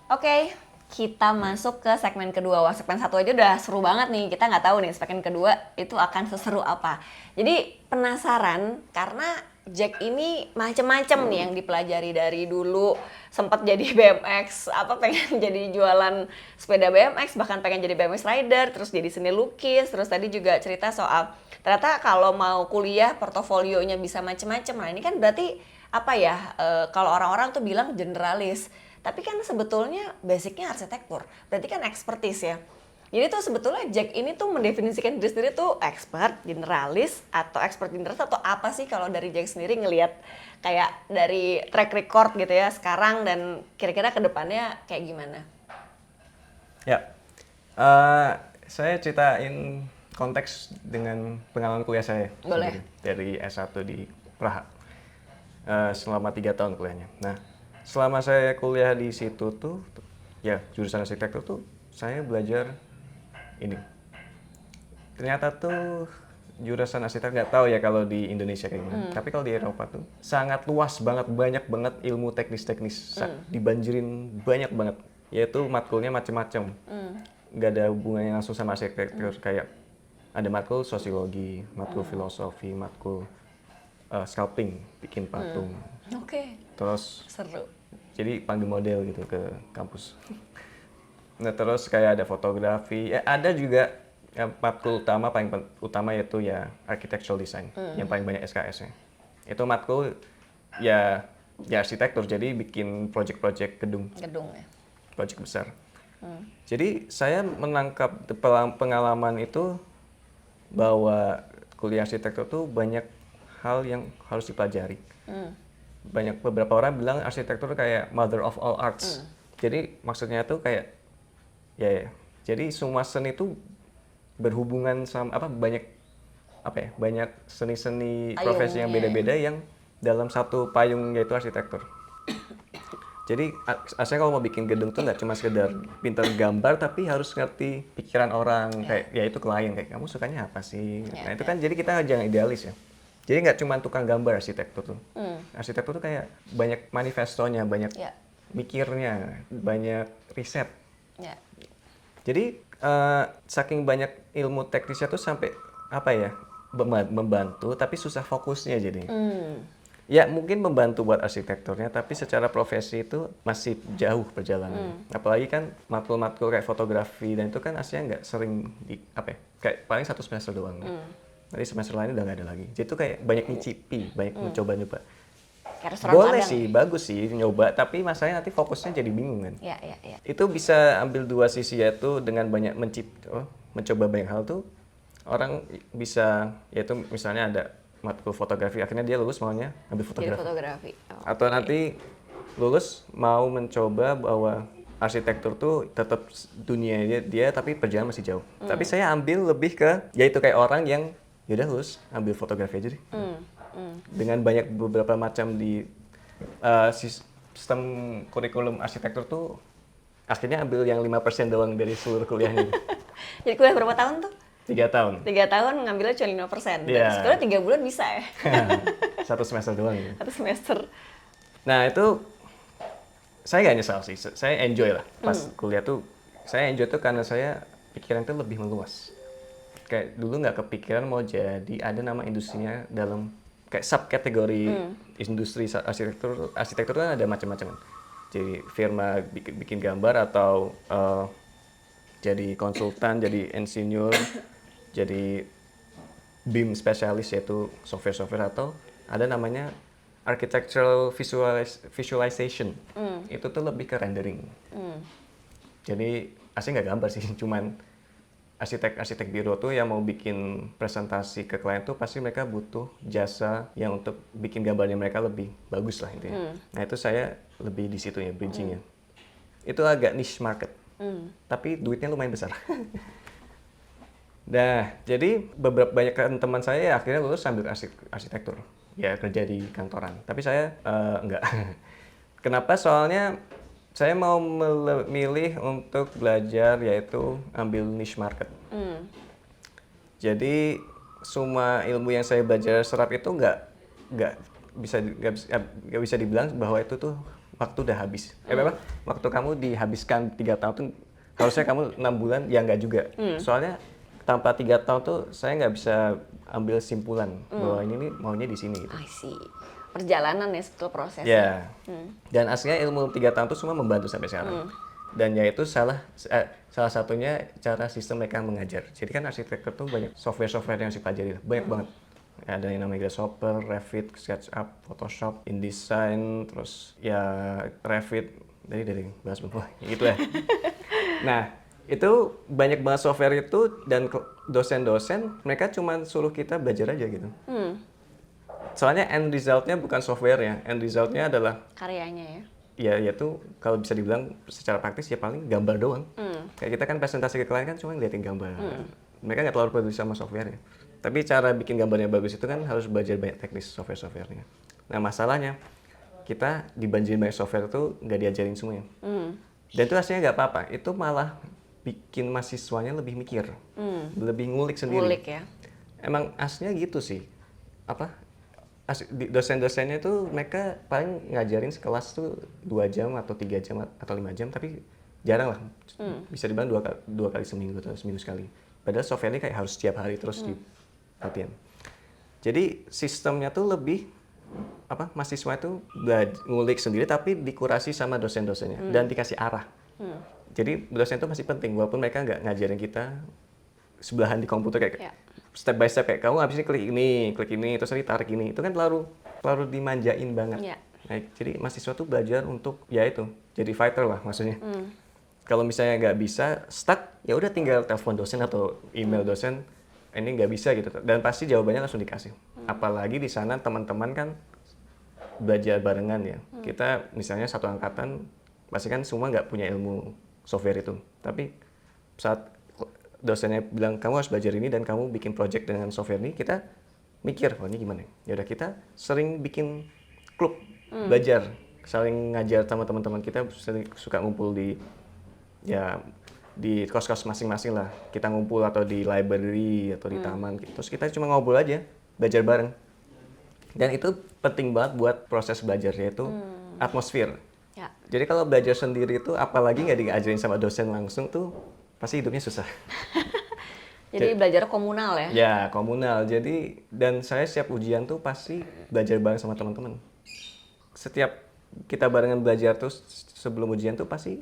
Oke, kita masuk ke segmen kedua. Wah, segmen satu aja udah seru banget nih. Kita nggak tahu nih segmen kedua itu akan seseru apa. Jadi penasaran karena Jack ini macem-macem nih yang dipelajari dari dulu. Sempat jadi BMX, apa pengen jadi jualan sepeda BMX, bahkan pengen jadi BMX rider, terus jadi seni lukis, terus tadi juga cerita soal ternyata kalau mau kuliah portofolionya bisa macem-macem. Nah ini kan berarti apa ya? Kalau orang-orang tuh bilang generalis. Tapi kan sebetulnya basicnya arsitektur, berarti kan expertise ya. Jadi tuh sebetulnya Jack ini tuh mendefinisikan diri sendiri tuh expert, generalis, atau expert generalis atau apa sih kalau dari Jack sendiri ngelihat kayak dari track record gitu ya sekarang dan kira-kira kedepannya kayak gimana? Ya, eh, saya ceritain konteks dengan pengalaman kuliah saya Boleh. sendiri dari S1 di Praha. Selama 3 tahun kuliahnya. Nah, selama saya kuliah di situ tuh, ya jurusan arsitektur tuh saya belajar ini. Ternyata tuh jurusan arsitek nggak tahu ya kalau di Indonesia kayak gimana. Tapi kalau di Eropa tuh sangat luas banget, banyak banget ilmu teknis-teknis. Dibanjirin banyak banget. Yaitu matkulnya macem-macem. Nggak ada hubungannya langsung sama arsitektur. Kayak ada matkul sosiologi, matkul filosofi, matkul sculpting, bikin patung. Oke, Terus seru. jadi panggil model gitu ke kampus. Nah terus kayak ada fotografi, ada juga yang matkul utama paling utama yaitu ya architectural design yang paling banyak SKS-nya. Itu matkul ya ya arsitektur, jadi bikin project-project gedung, Gedung ya. project besar. Jadi saya menangkap pengalaman itu bahwa kuliah arsitektur tuh banyak hal yang harus dipelajari. Beberapa orang bilang arsitektur kayak mother of all arts. Jadi maksudnya tuh kayak ya, jadi semua seni itu berhubungan sama banyak seni-seni profesi yang Payungnya. beda-beda yang dalam satu payung yaitu arsitektur. Jadi asalnya kalau mau bikin gedung tuh nggak cuma sekedar pintar gambar tapi harus ngerti pikiran orang kayak ya itu klien kayak kamu sukanya apa sih. Nah itu kan jadi kita jangan idealis ya. Jadi nggak cuma tukang gambar arsitektur tuh. Arsitektur tuh kayak banyak manifestonya, banyak Ya. mikirnya, banyak riset. Ya. Jadi saking banyak ilmu teknisnya tuh sampai apa ya membantu tapi susah fokusnya jadi. Ya mungkin membantu buat arsitekturnya tapi secara profesi itu masih jauh perjalanan. Apalagi kan matkul-matkul kayak fotografi dan itu kan aslinya nggak sering di kayak paling 1 semester doang. Nanti semester lain udah nggak ada lagi. Jadi itu kayak banyak nyicipi, banyak mencoba-nyoba. Kayak restoran Boleh Padang sih, ya? bagus sih nyoba, tapi masalahnya nanti fokusnya jadi bingung kan. Ya, ya, ya. Itu bisa ambil dua sisi yaitu dengan banyak mencoba banyak hal tuh orang bisa yaitu misalnya ada matkul fotografi akhirnya dia lulus maunya ambil Jadi fotografi. fotografi. Atau nanti lulus mau mencoba bahwa arsitektur tuh tetap dunia dia tapi perjalanan masih jauh. Tapi saya ambil lebih ke yaitu kayak orang yang yaudah lulus ambil fotografi aja deh. Dengan banyak beberapa macam di sistem kurikulum arsitektur tuh akhirnya ambil yang 5% doang dari seluruh kuliahnya. Jadi kuliah berapa tahun tuh? 3 tahun. 3 tahun ngambilnya cuma 5%. Iya. Sebenarnya 3 bulan bisa ya? 1 semester doang gitu. 1 semester. Nah itu saya nggak nyesal sih, saya enjoy lah pas kuliah tuh. Saya enjoy tuh karena saya pikiran tuh lebih meluas. Kayak dulu nggak kepikiran mau jadi ada nama industrinya dalam kayak subkategori industri arsitektur. Arsitektur kan ada macam-macam. Jadi firma bikin gambar atau jadi konsultan, jadi insinyur, jadi BIM spesialis yaitu software atau ada namanya architectural visualization. Itu tuh lebih ke rendering. Jadi aslinya nggak gambar sih, cuman arsitek biro tuh yang mau bikin presentasi ke klien tuh pasti mereka butuh jasa yang untuk bikin gambarnya mereka lebih bagus lah intinya. Nah itu saya lebih di situ ya bridgingnya. Itu agak niche market, tapi duitnya lumayan besar. Nah, jadi banyak teman saya akhirnya lulus sambil arsitektur, ya kerja di kantoran. Tapi saya enggak. Kenapa? Soalnya saya mau memilih untuk belajar yaitu ambil niche market. Jadi semua ilmu yang saya belajar serap itu nggak bisa dibilang bahwa itu tuh waktu udah habis. Apa? Waktu kamu dihabiskan 3 tahun tuh harusnya kamu 6 bulan, ya nggak juga. Soalnya tanpa 3 tahun tuh saya nggak bisa ambil simpulan bahwa ini nih maunya di sini gitu. I see. Perjalanan ya, sebetulnya prosesnya. Ya. Dan aslinya ilmu 3 tahun tuh semua membantu sampai sekarang. Dan yaitu salah satunya cara sistem mereka mengajar. Jadi kan arsitektur tuh banyak software yang harus dipelajari, banyak banget. Ada yang namanya Grasshopper, Revit, SketchUp, Photoshop, InDesign, terus ya Revit, dari bahas semua, gitu ya. Nah, itu banyak banget software itu, dan dosen-dosen mereka cuma suruh kita belajar aja gitu. Soalnya end result-nya bukan software ya, end result-nya adalah Karyanya ya. ya yaitu kalau bisa dibilang secara praktis ya paling gambar doang. Kayak kita kan presentasi ke klien kan cuma ngeliatin gambar. Mereka nggak terlalu peduli sama software-nya. Tapi cara bikin gambarnya bagus itu kan harus belajar banyak teknis software-software-nya. Nah masalahnya kita dibanjirin banyak software itu nggak diajarin semuanya. Dan itu aslinya nggak apa-apa. Itu malah bikin mahasiswanya lebih mikir, lebih ngulik sendiri. Ngulik ya. Emang aslinya gitu sih. Dosen-dosennya tuh mereka paling ngajarin sekelas tuh 2 jam atau 3 jam atau 5 jam, tapi jarang lah. Bisa dibilang dua kali seminggu atau seminggu sekali. Padahal software-nya kayak harus setiap hari terus di latihan. Jadi sistemnya tuh lebih mahasiswa itu ngulik sendiri tapi dikurasi sama dosen-dosennya dan dikasih arah. Jadi dosen itu masih penting walaupun mereka nggak ngajarin kita sebelahan di komputer kayak step by step kayak kamu habis ini klik ini terus tarik ini. Itu kan terlalu dimanjain banget. Nah, jadi mahasiswa tuh belajar untuk ya itu jadi fighter lah maksudnya. Kalau misalnya nggak bisa stuck ya udah tinggal telepon dosen atau email dosen, ini nggak bisa gitu, dan pasti jawabannya langsung dikasih. Apalagi di sana teman-teman kan belajar barengan ya. Kita misalnya satu angkatan pasti kan semua nggak punya ilmu software itu, tapi saat dosennya bilang kamu harus belajar ini dan kamu bikin project dengan software ini, kita mikir oh ini gimana ya udah kita sering bikin klub belajar, saling ngajar sama teman-teman kita, suka ngumpul di kos-kos masing-masing lah. Kita ngumpul atau di library atau di taman, terus kita cuma ngobrol aja, belajar bareng. Dan itu penting banget buat proses belajarnya itu atmosfer. Ya. Jadi kalau belajar sendiri itu apalagi nggak diajarin sama dosen langsung tuh pasti hidupnya susah. Jadi belajar komunal ya? Ya, komunal. Jadi dan saya setiap ujian tuh pasti belajar bareng sama teman-teman. Setiap kita barengan belajar tuh sebelum ujian tuh pasti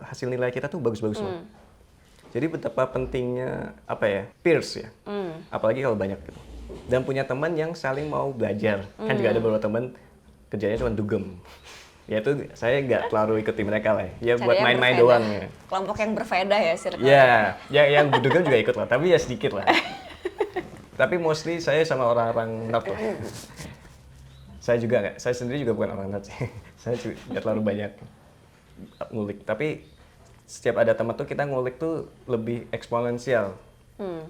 hasil nilai kita tuh bagus-bagus loh. Jadi betapa pentingnya peers ya. Apalagi kalau banyak gitu. Dan punya teman yang saling mau belajar. Kan juga ada beberapa teman kerjanya cuma dugem. Ya itu saya nggak terlalu ikuti mereka lah. Ya Cari buat yang main-main berbeda. doang ya. Kelompok yang berbeda ya circle. Ya, yang dugem juga ikut lah, tapi ya sedikit lah. Tapi mostly saya sama orang-orang nerd lah. Saya sendiri juga bukan orang nerd sih. Saya juga nggak terlalu banyak ngulik, tapi setiap ada teman tuh kita ngulik tuh lebih eksponensial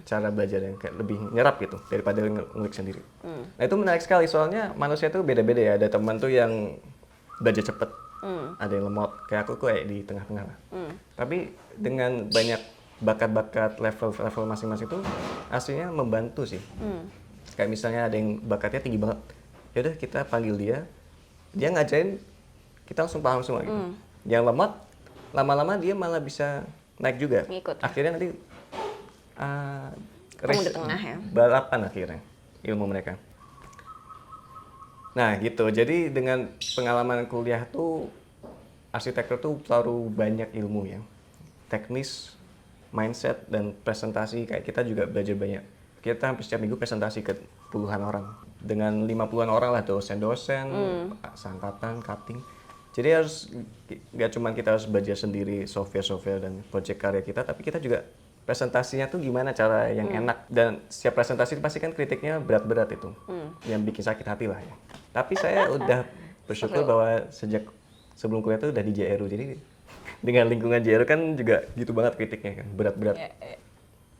cara belajarnya, kayak lebih nyerap gitu daripada ngulik sendiri. Nah itu menarik sekali soalnya manusia tuh beda-beda ya. Ada teman tuh yang belajar cepet, ada yang lemot, kayak aku kayak di tengah-tengah lah. Tapi dengan banyak bakat-bakat level masing-masing tuh aslinya membantu sih. Kayak misalnya ada yang bakatnya tinggi banget, ya udah kita panggil dia ngajarin, kita langsung paham semua gitu. Yang lemot, lama-lama dia malah bisa naik juga. Ngikut. Akhirnya nanti Kamu di tengah ya? balapan akhirnya ilmu mereka. Nah gitu, jadi dengan pengalaman kuliah tuh arsitektur tuh selalu banyak ilmu ya. Teknis, mindset, dan presentasi. Kayak kita juga belajar banyak. Kita hampir setiap minggu presentasi ke puluhan orang. Dengan 50-an orang lah, dosen-dosen, seangkatan, cutting. Jadi nggak cuma kita harus belajar sendiri software dan project karya kita, tapi kita juga presentasinya tuh gimana cara yang enak. Dan setiap presentasi pasti kan kritiknya berat-berat itu, yang bikin sakit hati lah ya. Tapi saya udah bersyukur bahwa sejak sebelum kuliah tuh udah di JRU, jadi dengan lingkungan JRU kan juga gitu banget kritiknya kan, berat-berat.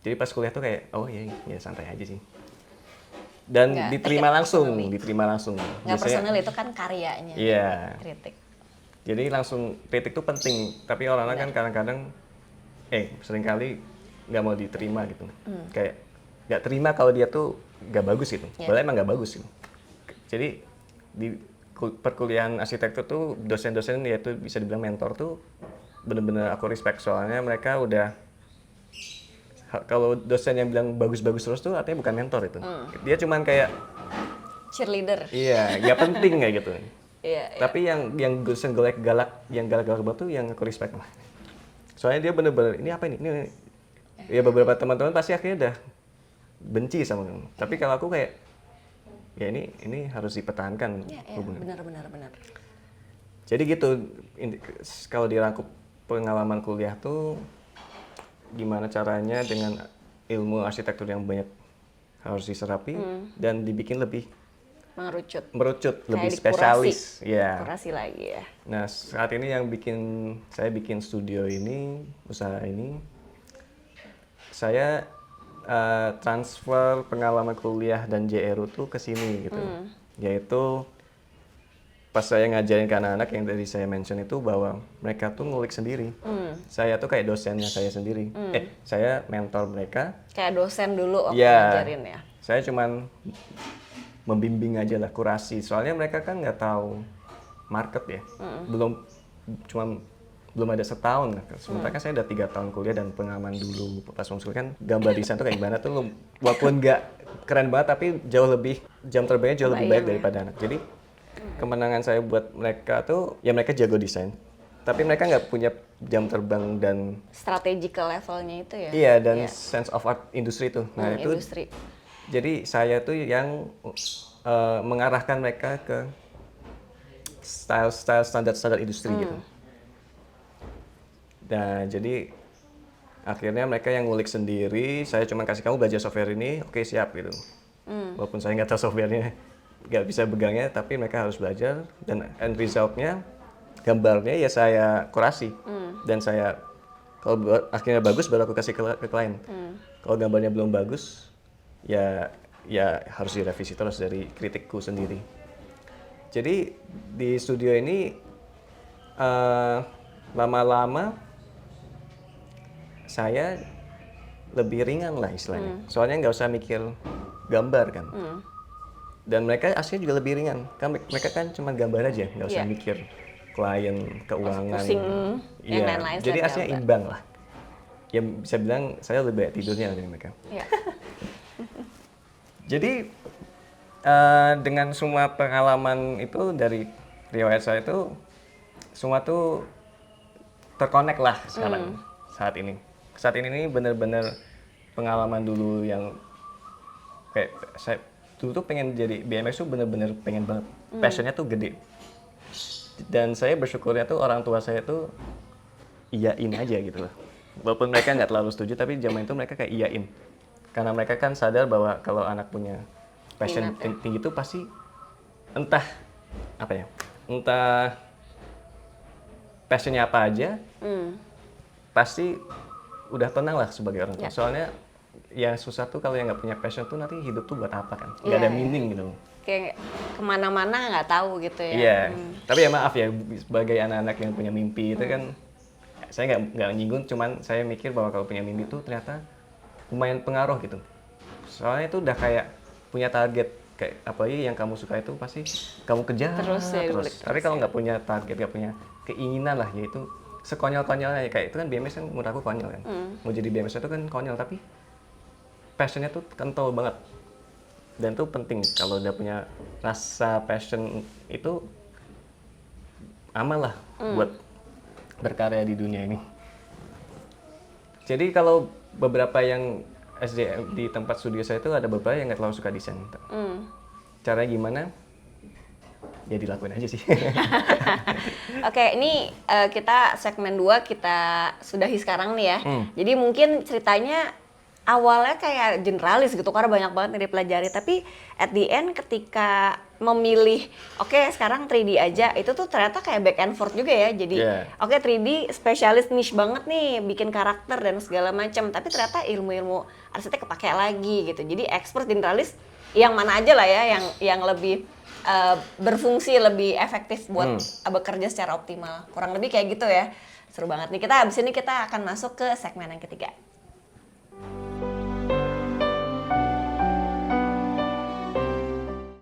Jadi pas kuliah tuh kayak oh ya santai aja sih. Dan diterima langsung. Nggak personal, itu kan karyanya. Iya. Kritik. Jadi langsung kritik tuh penting, tapi orang-orang kan kadang-kadang seringkali nggak mau diterima gitu. Kayak nggak terima kalau dia tuh nggak bagus gitu. Padahal emang nggak bagus gitu. Jadi di perkuliahan arsitektur tuh dosen-dosen yaitu bisa dibilang mentor tuh bener-bener aku respect, soalnya mereka udah, kalau dosen yang bilang bagus-bagus terus tuh artinya bukan mentor itu. Dia cuman kayak Cheerleader. iya, ya penting kayak gitu. Iya, Tapi yang dosen galak-galak, yang galak-galak banget tuh yang aku respect lah. Soalnya dia bener-bener ini apa ini. Ya beberapa teman-teman pasti akhirnya udah benci sama kamu. Tapi kalau aku kayak ya ini harus dipertahankan Iya, hubungan. benar. Jadi gitu, kalau dirangkup pengalaman kuliah tuh gimana caranya dengan ilmu arsitektur yang banyak harus diserapi dan dibikin lebih merucut, lebih spesialis. Ya. Kurasi lagi ya. Nah, saat ini yang saya bikin studio ini, usaha ini, saya transfer pengalaman kuliah dan JRU tuh ke sini gitu. Yaitu pas saya ngajarin ke anak-anak yang tadi saya mention itu bahwa mereka tuh ngulik sendiri. Saya tuh kayak dosennya saya sendiri. Saya mentor mereka. Kayak dosen dulu waktu Ya, ngajarin ya. saya cuman membimbing aja lah, kurasi. Soalnya mereka kan nggak tahu market ya. Belum ada setahun. Sementara kan saya udah 3 tahun kuliah dan pengalaman dulu pas masuk kan gambar desain tuh kayak gimana tuh, walaupun nggak keren banget tapi jam terbangnya jauh lebih baik daripada anak. Jadi kemenangan saya buat mereka tuh ya mereka jago desain, tapi mereka nggak punya jam terbang dan strategical levelnya itu ya. iya, dan sense of art industri tuh. Nah itu industri. jadi saya tuh yang mengarahkan mereka ke style standar industri gitu. Nah, jadi akhirnya mereka yang ngulik sendiri, saya cuma kasih kamu belajar software ini, oke siap gitu. Walaupun saya nggak tahu softwarenya, nggak bisa begangnya, tapi mereka harus belajar dan end resultnya, gambarnya ya saya kurasi. Dan saya, kalau akhirnya bagus baru aku kasih ke klien. Kalau gambarnya belum bagus, ya harus direvisi terus dari kritikku sendiri. Jadi di studio ini lama-lama saya lebih ringan lah istilahnya. Soalnya nggak usah mikir gambar kan. Dan mereka aslinya juga lebih ringan. Kan mereka kan cuma gambar aja, nggak usah mikir klien, keuangan. Pusing yang lain-lain. Jadi aslinya imbang lah. Ya bisa bilang saya lebih banyak tidurnya dari mereka. Jadi dengan semua pengalaman itu dari riwayat saya itu semua tuh terkonek lah sekarang saat ini. Saat ini bener-bener pengalaman dulu yang kayak saya dulu tuh pengen jadi BMX tuh bener-bener pengen banget. Passionnya tuh gede. Dan saya bersyukurnya tuh orang tua saya tuh iyain aja gitu loh. Walaupun mereka nggak terlalu setuju, tapi zaman itu mereka kayak iyain. Karena mereka kan sadar bahwa kalau anak punya passion tinggi itu pasti entah passionnya apa aja, pasti udah tenang lah sebagai orang tua. Soalnya yang susah tuh kalau yang nggak punya passion tuh nanti hidup tuh buat apa kan? Nggak ada meaning gitu. Kayak kemana-mana nggak tahu gitu ya. Iya, tapi ya maaf ya sebagai anak-anak yang punya mimpi itu kan, saya nggak nyinggung, cuman saya mikir bahwa kalau punya mimpi tuh ternyata lumayan pengaruh gitu. Soalnya itu udah kayak punya target, kayak apalagi yang kamu suka itu pasti kamu kejar terus. Tapi kalau nggak punya target, nggak punya keinginan lah, yaitu sekonyol-konyolnya kayak itu kan BMX kan menurut aku konyol kan. Mau jadi BMX itu kan konyol, tapi passionnya tuh kental banget. Dan itu penting kalau udah punya rasa passion itu aman lah buat berkarya di dunia ini. Jadi kalau beberapa yang SDM di tempat studio saya itu ada beberapa yang nggak terlalu suka desain. Caranya gimana? Ya dilakuin aja sih. Oke, ini kita segmen 2 kita sudahi sekarang nih ya. Jadi mungkin ceritanya awalnya kayak generalis gitu karena banyak banget yang dipelajari, tapi at the end ketika memilih sekarang 3D aja, itu tuh ternyata kayak back and forth juga ya. Jadi 3D spesialis niche banget nih, bikin karakter dan segala macam, tapi ternyata ilmu-ilmu arsitek kepake lagi gitu. Jadi expert generalis yang mana aja lah ya yang lebih berfungsi, lebih efektif buat bekerja secara optimal. Kurang lebih kayak gitu ya. Seru banget nih. Habis ini kita akan masuk ke segmen yang ketiga.